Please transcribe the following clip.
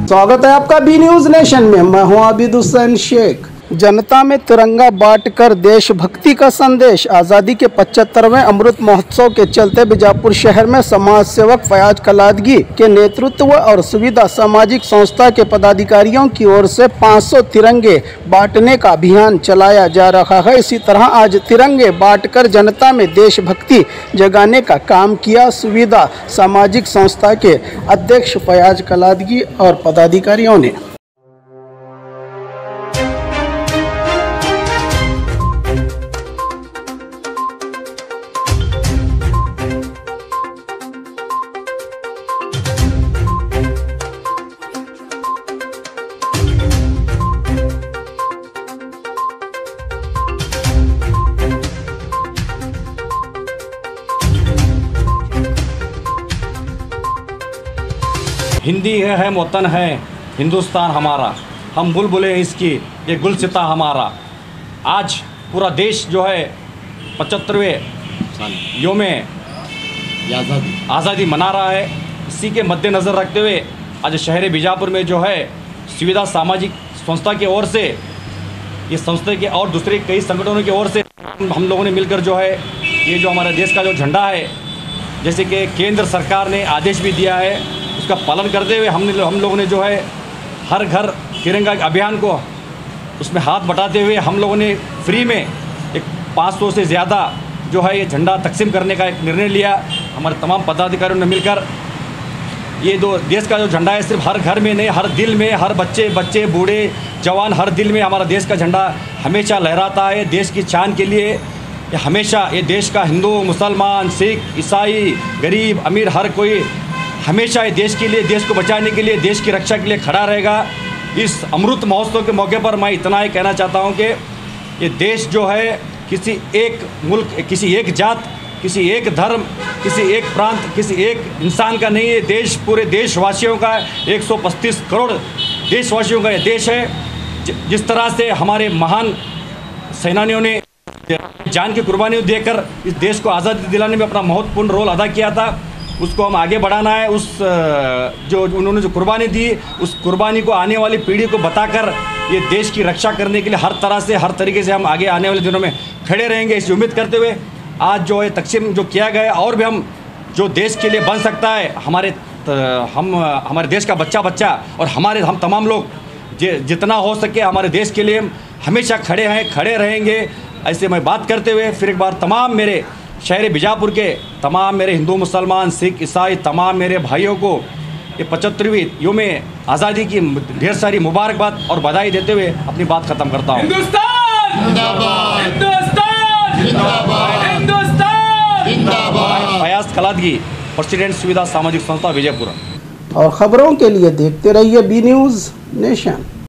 स्वागत है आपका बी न्यूज नेशन में। मैं हूं आबिद हुसैन शेख। जनता में तिरंगा बांटकर देशभक्ति का संदेश। आज़ादी के 75वें अमृत महोत्सव के चलते बीजापुर शहर में समाज सेवक फयाज कलादगी के नेतृत्व और सुविधा सामाजिक संस्था के पदाधिकारियों की ओर से 500 तिरंगे बांटने का अभियान चलाया जा रहा है। इसी तरह आज तिरंगे बांटकर जनता में देशभक्ति जगाने का काम किया सुविधा सामाजिक संस्था के अध्यक्ष फयाज कलादगी और पदाधिकारियों ने। हिंदी है वतन है हिंदुस्तान हमारा, हम बुलबुलें इसकी ये गुलसिता हमारा। आज पूरा देश जो है 75वें योम आज़ादी मना रहा है। इसी के मद्देनज़र रखते हुए आज शहर बीजापुर में जो है सुविधा सामाजिक संस्था की ओर से, ये संस्था के और दूसरे कई संगठनों की ओर से हम लोगों ने मिलकर जो है ये जो हमारे देश का जो झंडा है, जैसे कि केंद्र सरकार ने आदेश भी दिया है, उसका पालन करते हुए हम लोगों ने जो है हर घर तिरंगा अभियान को उसमें हाथ बटाते हुए हम लोगों ने फ्री में एक 500 से ज़्यादा जो है ये झंडा तकसीम करने का एक निर्णय लिया। हमारे तमाम पदाधिकारियों ने मिलकर ये दो देश का जो झंडा है सिर्फ हर घर में नहीं, हर दिल में, हर बच्चे बूढ़े जवान हर दिल में हमारा देश का झंडा हमेशा लहराता है। देश की शान के लिए हमेशा ये देश का हिंदू मुसलमान सिख ईसाई गरीब अमीर हर कोई हमेशा ये देश के लिए, देश को बचाने के लिए, देश की रक्षा के लिए खड़ा रहेगा। इस अमृत महोत्सव के मौके पर मैं इतना ही कहना चाहता हूँ कि ये देश जो है किसी एक मुल्क, किसी एक जात, किसी एक धर्म, किसी एक प्रांत, किसी एक इंसान का नहीं है। देश पूरे देशवासियों का 135 करोड़ देशवासियों का ये देश है। जिस तरह से हमारे महान सेनानियों ने जान की कुर्बानी देकर इस देश को आज़ादी दिलाने में अपना महत्वपूर्ण रोल अदा किया था, उसको हम आगे बढ़ाना है। उस जो उन्होंने जो कुर्बानी दी, उस कुर्बानी को आने वाली पीढ़ी को बताकर ये देश की रक्षा करने के लिए हर तरह से हर तरीके से हम आगे आने वाले दिनों में खड़े रहेंगे। इस उम्मीद करते हुए आज जो है तकसीम जो किया गया और भी हम जो देश के लिए बन सकता है, हमारे देश का बच्चा और हम तमाम लोग जितना हो सके हमारे देश के लिए हमेशा खड़े हैं, खड़े रहेंगे। ऐसे मैं बात करते हुए फिर एक बार तमाम मेरे शहर बीजापुर के तमाम मेरे हिंदू मुसलमान सिख ईसाई तमाम मेरे भाइयों को ये 75वीं योम आज़ादी की ढेर सारी मुबारकबाद और बधाई देते हुए अपनी बात ख़त्म करता हूँ। हिंदुस्तान जिंदाबाद, हिंदुस्तान जिंदाबाद, हिंदुस्तान जिंदाबाद। फयाज कलादगी, प्रेसिडेंट सुविधा सामाजिक संस्था विजयपुर। और खबरों के लिए देखते रहिए बी न्यूज नेशन।